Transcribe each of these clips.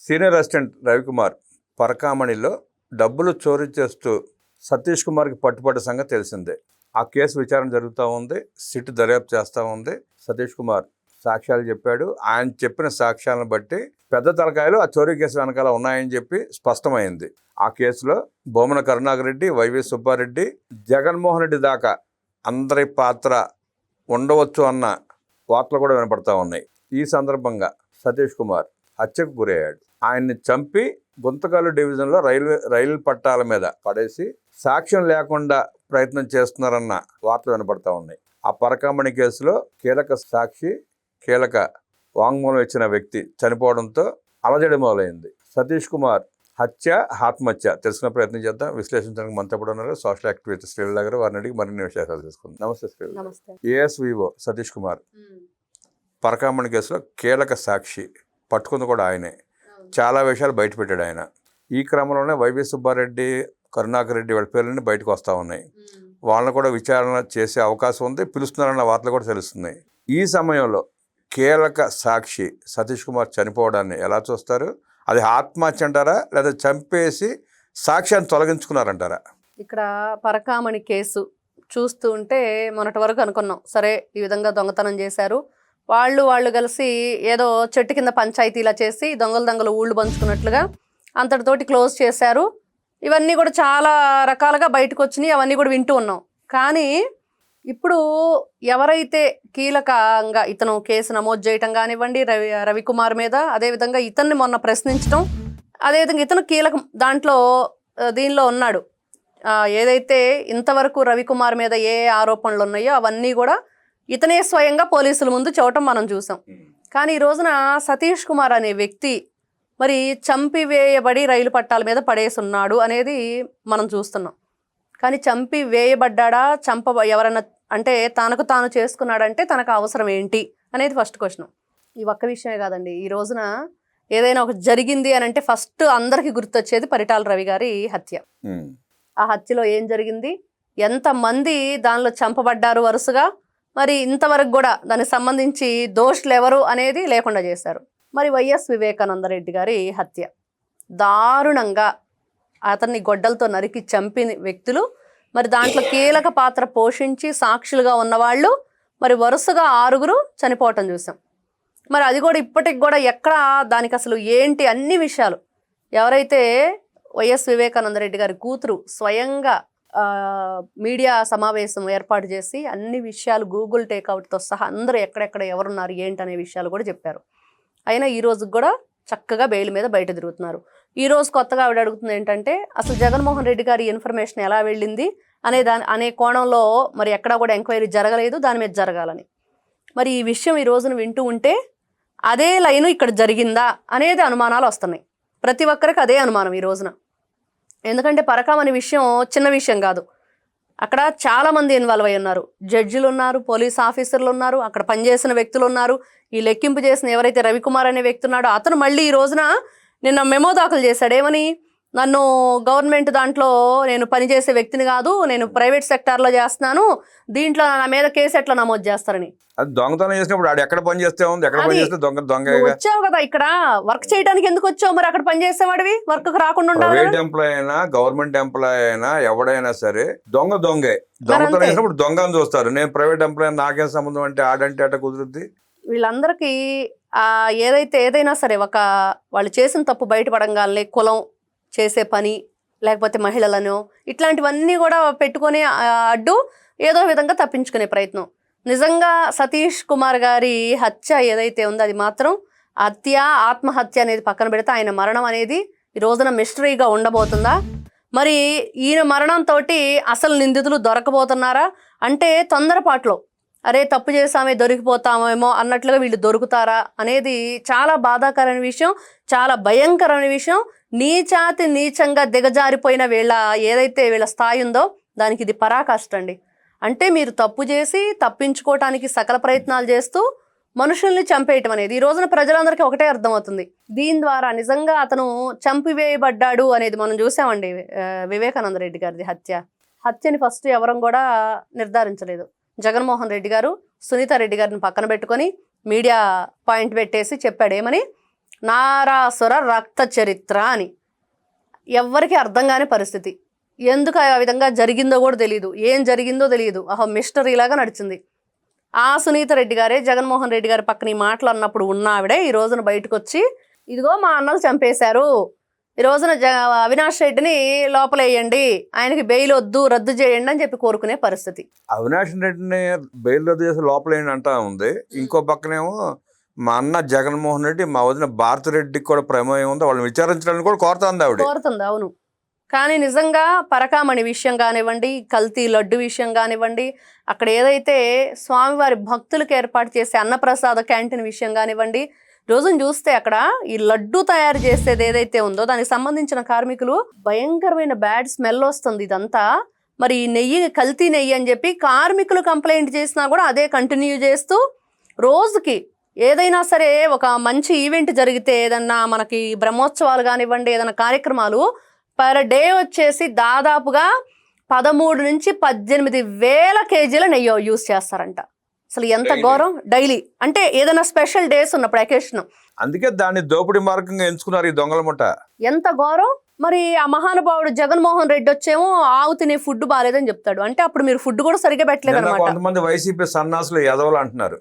Senior assistant Ravikumar పరకామణిలో డబ్బులు చోరీ చేస్తూ సతీష్ కుమార్కి పట్టుబడ్డ సంగతి తెలిసిందే. ఆ కేసు విచారణ జరుగుతూ ఉంది. సిట్ దర్యాప్తు చేస్తూ ఉంది. సతీష్ కుమార్ సాక్ష్యాలు చెప్పాడు. ఆయన చెప్పిన సాక్ష్యాలను బట్టి పెద్ద తలకాయలు ఆ చోరీ కేసు వెనకాల ఉన్నాయని చెప్పి స్పష్టమైంది. ఆ కేసులో బొమ్మన కరుణాకర్ రెడ్డి, వైవి సుబ్బారెడ్డి, జగన్మోహన్ రెడ్డి దాకా అందరి పాత్ర ఉండవచ్చు అన్న వార్తలు కూడా వినపడతా ఉన్నాయి. ఈ సందర్భంగా సతీష్ కుమార్ హత్యకు గురయ్యాడు. ఆయన్ని చంపి గుంతకల్లు డివిజన్లో రైలు పట్టాల మీద పడేసి సాక్ష్యం లేకుండా ప్రయత్నం చేస్తున్నారన్న వార్తలు వినపడతా ఉన్నాయి. ఆ పరకామణి కేసులో కీలక సాక్షి, కీలక వాంగ్మూలం ఇచ్చిన వ్యక్తి చనిపోవడంతో అలజడి మొదలైంది. సతీష్ కుమార్ హత్య, ఆత్మహత్య తెలుసుకునే ప్రయత్నం చేద్దాం. విశ్లేషించడానికి మనతో కూడా ఉన్నారు సోషల్ యాక్టివిస్ట్ శ్రీల గారు. వారిని అడిగి మరిన్ని విశేషాలు తీసుకుందాం. నమస్తే శ్రీల. ఏఎస్విఓ సతీష్ కుమార్ పరకామణి కేసులో కీలక సాక్షి, పట్టుకుంది కూడా ఆయనే. చాలా విషయాలు బయటపెట్టాడు ఆయన. ఈ క్రమంలోనే వైవి సుబ్బారెడ్డి, కరుణాకర్ రెడ్డి వాళ్ళ పేర్లన్నీ బయటకు వస్తూ ఉన్నాయి. వాళ్ళని కూడా విచారణ చేసే అవకాశం ఉంది, పిలుస్తున్నారన్న వార్తలు కూడా తెలుస్తున్నాయి. ఈ సమయంలో కీలక సాక్షి సతీష్ కుమార్ చనిపోవడాన్ని ఎలా చూస్తారు? అది ఆత్మహత్య అంటారా, లేదా చంపేసి సాక్ష్యాన్ని తొలగించుకున్నారంటారా? ఇక్కడ పరకామణి కేసు చూస్తూ ఉంటే మొన్నటి వరకు అనుకున్నాం, సరే ఈ విధంగా దొంగతనం చేశారు, వాళ్ళు కలిసి ఏదో చెట్టు కింద పంచాయతీలా చేసి దొంగలు ఊళ్ళు పంచుకున్నట్లుగా అంతటితోటి క్లోజ్ చేశారు. ఇవన్నీ కూడా చాలా రకాలుగా బయటకు వచ్చినాయి. అవన్నీ కూడా వింటూ ఉన్నాం. కానీ ఇప్పుడు ఎవరైతే కీలకంగా ఇతను కేసు నమోదు చేయటం కానివ్వండి రవికుమార్ మీద, అదేవిధంగా ఇతన్ని మొన్న ప్రశ్నించడం, అదేవిధంగా ఇతను కీలకం దీనిలో ఉన్నాడు. ఏదైతే ఇంతవరకు రవికుమార్ మీద ఏ ఆరోపణలు ఉన్నాయో అవన్నీ కూడా ఇతనే స్వయంగా పోలీసుల ముందు చూడటం మనం చూసాం. కానీ ఈ రోజున సతీష్ కుమార్ అనే వ్యక్తి మరి చంపివేయబడి రైలు పట్టాల మీద పడేసున్నాడు అనేది మనం చూస్తున్నాం. కానీ చంపి వేయబడ్డా, ఎవరన్నా అంటే తనకు తాను చేసుకున్నాడంటే తనకు అవసరం ఏంటి అనేది ఫస్ట్ క్వశ్చన్. ఈ ఒక్క విషయమే కాదండి, ఈ రోజున ఏదైనా ఒక జరిగింది అని అంటే ఫస్ట్ అందరికీ గుర్తొచ్చేది పరిటాల రవి గారి హత్య. ఆ హత్యలో ఏం జరిగింది, ఎంతమంది దానిలో చంపబడ్డారు వరుసగా, మరి ఇంతవరకు కూడా దానికి సంబంధించి దోషులు ఎవరు అనేది లేకుండా చేశారు. మరి వైఎస్ వివేకానంద రెడ్డి గారి హత్య దారుణంగా అతన్ని గొడ్డలతో నరికి చంపిన వ్యక్తులు, మరి దాంట్లో కీలక పాత్ర పోషించి సాక్షులుగా ఉన్నవాళ్ళు మరి వరుసగా 6 చనిపోవటం చూసాం. మరి అది కూడా ఇప్పటికి కూడా ఎక్కడ దానికి అసలు ఏంటి అన్ని విషయాలు ఎవరైతే వైఎస్ వివేకానంద రెడ్డి గారి కూతురు స్వయంగా మీడియా సమావేశం ఏర్పాటు చేసి అన్ని విషయాలు గూగుల్ టేక్అవుట్తో సహా అందరూ ఎక్కడెక్కడ ఎవరున్నారు ఏంటి అనే విషయాలు కూడా చెప్పారు. అయినా ఈ రోజుకి కూడా చక్కగా బెయిల్ మీద బయట తిరుగుతున్నారు. ఈ రోజు కొత్తగా ఆవిడ అడుగుతుంది ఏంటంటే అసలు జగన్మోహన్ రెడ్డి గారి ఇన్ఫర్మేషన్ ఎలా వెళ్ళింది అనే కోణంలో మరి ఎక్కడా కూడా ఎంక్వైరీ జరగలేదు, దాని మీద జరగాలని. మరి ఈ విషయం ఈ రోజున వింటూ ఉంటే అదే లైను ఇక్కడ జరిగిందా అనేది అనుమానాలు వస్తున్నాయి. ప్రతి ఒక్కరికి అదే అనుమానం ఈ రోజున. ఎందుకంటే పరకామణి విషయం చిన్న విషయం కాదు. అక్కడ చాలామంది ఇన్వాల్వ్ అయి ఉన్నారు. జడ్జిలు ఉన్నారు, పోలీస్ ఆఫీసర్లు ఉన్నారు, అక్కడ పనిచేసిన వ్యక్తులు ఉన్నారు. ఈ లెక్కింపు చేసిన ఎవరైతే రవికుమార్ అనే వ్యక్తి ఉన్నాడో అతను మళ్ళీ ఈ రోజున నిన్న మెమో దాఖలు చేశాడు. ఏమని, నన్ను గవర్నమెంట్ దాంట్లో నేను పనిచేసే వ్యక్తిని కాదు, నేను ప్రైవేట్ సెక్టార్లో చేస్తున్నాను, దీంట్లో నా మీద కేసు ఎట్లా నమోదు చేస్తారని. అది దొంగతనం చేసినప్పుడు ఆడు ఎక్కడ పని చేస్తే ఉంది, ఎక్కడ పని చేస్తే దొంగ వచ్చావు కదా, ఇక్కడ వర్క్ చేయడానికి ఎందుకు వచ్చావు? మరి అక్కడ పని చేసేవాడివి, వర్క్ రాకుండా ఉండాలి. ప్రైవేట్ ఎంప్లాయ్ అయినా గవర్నమెంట్ ఎంప్లాయ్ అయినా ఎవడైనా సరే దొంగే. దొంగతనం చేసినప్పుడు దొంగని చూస్తారు. నేను ప్రైవేట్ ఎంప్లాయ్ నాకేం సంబంధం అంటే ఆడంటే అట్ట కుదురుద్ది. వీళ్ళందరికీ ఏదైనా సరే వాళ్ళు చేసిన తప్పు బయటపడంగానే కులం, చేసే పని, లేకపోతే మహిళలను ఇట్లాంటివన్నీ కూడా పెట్టుకొని అడ్డు ఏదో విధంగా తప్పించుకునే ప్రయత్నం. నిజంగా సతీష్ కుమార్ గారి హత్య ఏదైతే ఉందో అది మాత్రం హత్య, ఆత్మహత్య అనేది పక్కన పెడితే ఆయన మరణం అనేది ఈ రోజున మిస్టరీగా ఉండబోతుందా? మరి ఈయన మరణంతో అసలు నిందితులు దొరకబోతున్నారా అంటే తొందరపాట్లో అరే తప్పు చేసామే దొరికిపోతామేమో అన్నట్లుగా వీళ్ళు దొరుకుతారా అనేది చాలా బాధాకరమైన విషయం, చాలా భయంకరమైన విషయం. నీచాతి నీచంగా దిగజారిపోయిన వీళ్ళ స్థాయి ఉందో దానికి ఇది పరాకాష్ట అండి. అంటే మీరు తప్పు చేసి తప్పించుకోవటానికి సకల ప్రయత్నాలు చేస్తూ మనుషుల్ని చంపేయటం అనేది ఈ రోజున ప్రజలందరికీ ఒకటే అర్థమవుతుంది. దీని ద్వారా నిజంగా అతను చంపివేయబడ్డాడు అనేది మనం చూసామండి. వివేకానంద రెడ్డి గారిది హత్యని ఫస్ట్ ఎవరం కూడా నిర్ధారించలేదు. జగన్మోహన్ రెడ్డి గారు సునీత రెడ్డి గారిని పక్కన పెట్టుకొని మీడియా పాయింట్ పెట్టేసి చెప్పాడు ఏమని, నారాసుర రక్త చరిత్ర అని. ఎవ్వరికి అర్థం కాని పరిస్థితి. ఎందుకు ఆ విధంగా జరిగిందో కూడా తెలియదు, ఏం జరిగిందో తెలియదు. మిస్టరీలాగా నడిచింది. ఆ సునీత రెడ్డి గారే జగన్మోహన్ రెడ్డి గారి పక్కన ఈ మాటలు అన్నప్పుడు ఉన్న ఆవిడే ఈ రోజున బయటకు వచ్చి ఇదిగో మా అన్నలు చంపేశారు, ఈ రోజున అవినాష్ రెడ్డిని లోపలేయండి, ఆయనకి బెయిల్ వద్దు, రద్దు చేయండి అని చెప్పి కోరుకునే పరిస్థితి. అవినాష్ రెడ్డిని బెయిల్ రద్దు చేసి లోపలేయండి అంటా ఉంది. ఇంకో పక్కనేమో మా అన్న జగన్మోహన్ రెడ్డి, మా వదిన భారతిరెడ్డికి కూడా ప్రమేయం ఉంది, వాళ్ళని విచారించడానికి కూడా కోరుతుంది ఆవిడ. కోరుతుంది, అవును. కానీ నిజంగా పరకామణి విషయం కానివ్వండి, కల్తీ లడ్డు విషయం కానివ్వండి, అక్కడ ఏదైతే స్వామివారి భక్తులకు ఏర్పాటు చేసే అన్నప్రసాద క్యాంటీన్ విషయం కానివ్వండి, రోజును చూస్తే అక్కడ ఈ లడ్డు తయారు చేసేది ఏదైతే ఉందో దానికి సంబంధించిన కార్మికులు భయంకరమైన బ్యాడ్ స్మెల్ వస్తుంది ఇదంతా. మరి ఈ నెయ్యి కల్తీ నెయ్యి అని చెప్పి కార్మికులు కంప్లైంట్ చేసినా కూడా అదే కంటిన్యూ చేస్తూ రోజుకి ఏదైనా సరే ఒక మంచి ఈవెంట్ జరిగితే, ఏదన్నా మనకి బ్రహ్మోత్సవాలు కానివ్వండి, ఏదైనా కార్యక్రమాలు పర్ డే వచ్చేసి దాదాపుగా 13 నుంచి 18,000 కేజీల నెయ్యి యూజ్ చేస్తారంట. అసలు ఎంత ఘోరం. డైలీ అంటే ఏదైనా స్పెషల్ డేస్ ఉన్నప్పుడు అకేషన్. అందుకే దాన్ని దోపిడీ మార్గంగా ఎంచుకున్నారు ఈ దొంగల ముఠ. ఎంత ఘోరం. మరి ఆ మహానుభావుడు జగన్మోహన్ రెడ్డి వచ్చేమో ఆవు తినే ఫుడ్ బాగాలేదని చెప్తాడు. అంటే అప్పుడు మీరు ఫుడ్ కూడా సరిగ్గా పెట్టలేదు అనమాట. కొంతమంది వైసీపీ సన్నాసులు ఎదవలు అంటున్నారు,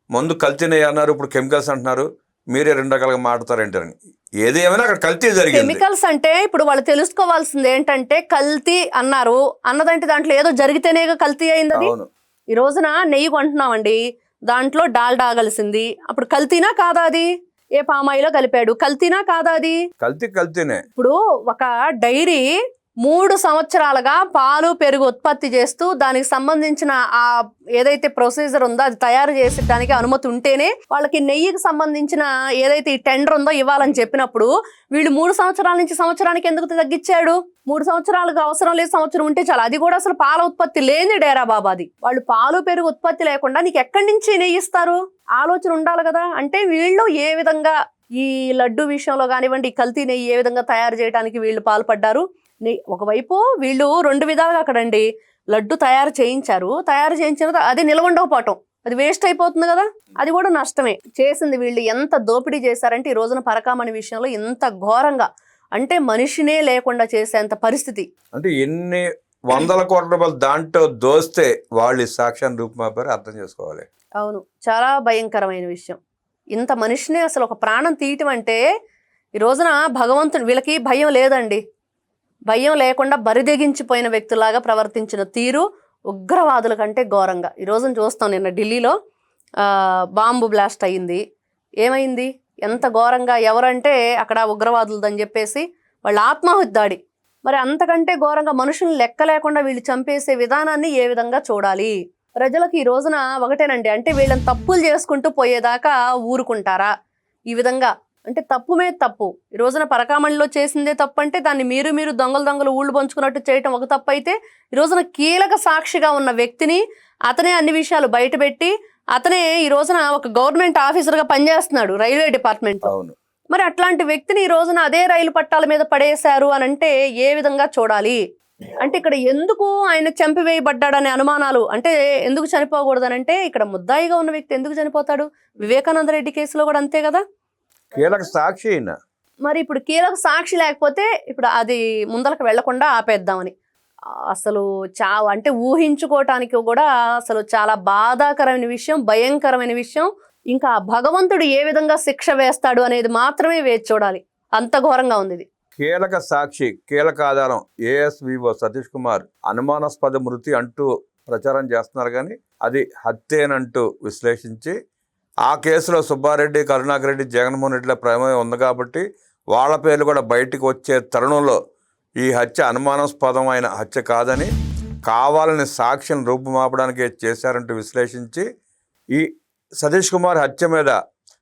ముందు కల్తీనే అన్నారు, ఇప్పుడు కెమికల్స్ అంటున్నారు, మీరే 2 రకాలుగా మాట్లాడతారేంటని. ఏది ఏమైనా అక్కడ కల్తీ జరిగింది. కెమికల్స్ అంటే ఇప్పుడు వాళ్ళు తెలుసుకోవాల్సింది ఏంటంటే, కల్తీ అన్నారు అన్నదంటే దాంట్లో ఏదో జరిగితేనే కల్తీ అయింది. అది ఈ రోజున నెయ్యి కొంటున్నామండి, దాంట్లో డాల్డా కలిసింది, అప్పుడు కల్తీనా కాదా? అది ఏ పామాయిలో కలిపాడు, కల్తీనా కాదా? అది కల్తీనే. ఇప్పుడు ఒక డైరీ 3 సంవత్సరాలుగా పాలు పెరుగు ఉత్పత్తి చేస్తూ దానికి సంబంధించిన ఆ ఏదైతే ప్రొసీజర్ ఉందో అది తయారు చేసేటానికి అనుమతి ఉంటేనే వాళ్ళకి నెయ్యికి సంబంధించిన ఏదైతే ఈ టెండర్ ఉందో ఇవ్వాలని చెప్పినప్పుడు వీళ్ళు 3 సంవత్సరాల నుంచి సంవత్సరానికి ఎందుకు తగ్గించాడు? 3 సంవత్సరాలకు అవసరం లేదు, సంవత్సరం ఉంటే చాలా. అది కూడా అసలు పాల ఉత్పత్తి లేని డేరా బాబాది. వాళ్ళు పాలు పెరుగు ఉత్పత్తి లేకుండా నీకు ఎక్కడి నుంచి నెయ్యి ఇస్తారు? ఆలోచన ఉండాలి కదా. అంటే వీళ్ళు ఏ విధంగా ఈ లడ్డు విషయంలో కానివ్వండి, ఈ కల్తీ నెయ్యి ఏ విధంగా తయారు చేయడానికి వీళ్ళు పాల్పడ్డారు. ఒకవైపు వీళ్ళు 2 విధాలుగా అక్కడండి లడ్డు తయారు చేయించారు, తయారు చేయించిన అది నిలవండకపోవటం, అది వేస్ట్ అయిపోతుంది కదా, అది కూడా నష్టమే. చేసింది వీళ్ళు ఎంత దోపిడీ చేశారంటే ఈ రోజున పరకామణి విషయంలో ఇంత ఘోరంగా, అంటే మనిషినే లేకుండా చేసేంత పరిస్థితి. అంటే ఎన్ని 100 కోట్ల రూపాయలు దాంట్లో దోస్తే వాళ్ళు సాక్ష్యాన్ని రూపుమాపారు, అర్థం చేసుకోవాలి. అవును, చాలా భయంకరమైన విషయం. ఇంత మనిషినే అసలు ఒక ప్రాణం తీయటం అంటే ఈ రోజున భగవంతుడు వీళ్ళకి భయం లేదండి. భయం లేకుండా బరిదెగించిపోయిన వ్యక్తులాగా ప్రవర్తించిన తీరు ఉగ్రవాదుల కంటే ఘోరంగా. ఈ రోజున చూస్తాం, నిన్న ఢిల్లీలో బాంబు బ్లాస్ట్ అయ్యింది. ఏమైంది? ఎంత ఘోరంగా. ఎవరంటే అక్కడ ఉగ్రవాదులదని చెప్పేసి వాళ్ళ ఆత్మాహుతి దాడి. మరి అంతకంటే ఘోరంగా మనుషులను లెక్క లేకుండా వీళ్ళు చంపేసే విధానాన్ని ఏ విధంగా చూడాలి? ప్రజలకు ఈ రోజున ఒకటేనండి, అంటే వీళ్ళని తప్పులు చేసుకుంటూ పోయేదాకా ఊరుకుంటారా? ఈ విధంగా అంటే తప్పు మీద తప్పు. ఈ రోజున పరకామణిలో చేసిందే తప్పు అంటే దాన్ని మీరు దొంగలు ఊళ్ళు పంచుకున్నట్టు చేయటం ఒక తప్పు అయితే, ఈ రోజున కీలక సాక్షిగా ఉన్న వ్యక్తిని అతనే అన్ని విషయాలు బయటపెట్టి అతనే ఈ రోజున ఒక గవర్నమెంట్ ఆఫీసర్గా పనిచేస్తున్నాడు రైల్వే డిపార్ట్మెంట్. మరి అట్లాంటి వ్యక్తిని ఈ రోజున అదే రైలు పట్టాల మీద పడేశారు అని అంటే ఏ విధంగా చూడాలి? అంటే ఇక్కడ ఎందుకు ఆయన చంపివేయబడ్డాడనే అనుమానాలు, అంటే ఎందుకు చనిపోకూడదనంటే ఇక్కడ ముద్దాయిగా ఉన్న వ్యక్తి ఎందుకు చనిపోతాడు? వివేకానంద రెడ్డి కేసులో కూడా అంతే కదా, కీలక సాక్షి. మరి ఇప్పుడు కీలక సాక్షి లేకపోతే ఇప్పుడు అది ముందలకు వెళ్లకుండా ఆపేద్దామని అసలు అంటే ఊహించుకోవటానికి కూడా అసలు చాలా బాధాకరమైన విషయం, భయంకరమైన విషయం. ఇంకా భగవంతుడు ఏ విధంగా శిక్ష వేస్తాడు అనేది మాత్రమే వేచి చూడాలి. అంత ఘోరంగా ఉంది ఇది. కీలక సాక్షి, కీలక ఆధారం ఏఎస్విఓ సతీష్ కుమార్ అనుమానాస్పద మృతి అంటూ ప్రచారం చేస్తున్నారు, కానీ అది హత్యేనంటూ విశ్లేషించి ఆ కేసులో సుబ్బారెడ్డి, కరుణాకర్ రెడ్డి, జగన్మోహన్ రెడ్డిల ప్రమేయం ఉంది కాబట్టి వాళ్ళ పేర్లు కూడా బయటికి వచ్చే తరుణంలో ఈ హత్య అనుమానాస్పదమైన హత్య కాదని, కావాలని సాక్ష్యం రూపుమాపడానికి చేశారంటూ విశ్లేషించి ఈ సతీష్ కుమార్ హత్య మీద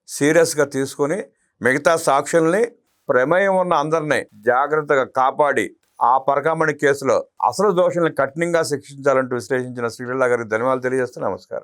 సీరియస్గా తీసుకుని మిగతా సాక్షుల్ని, ప్రమేయం ఉన్న అందరినీ జాగ్రత్తగా కాపాడి ఆ పరకామణి కేసులో అసలు దోషుల్ని కఠినంగా శిక్షించాలంటూ విశ్లేషించిన శ్రీలీల గారికి ధన్యవాదాలు తెలియజేస్తూ నమస్కారం.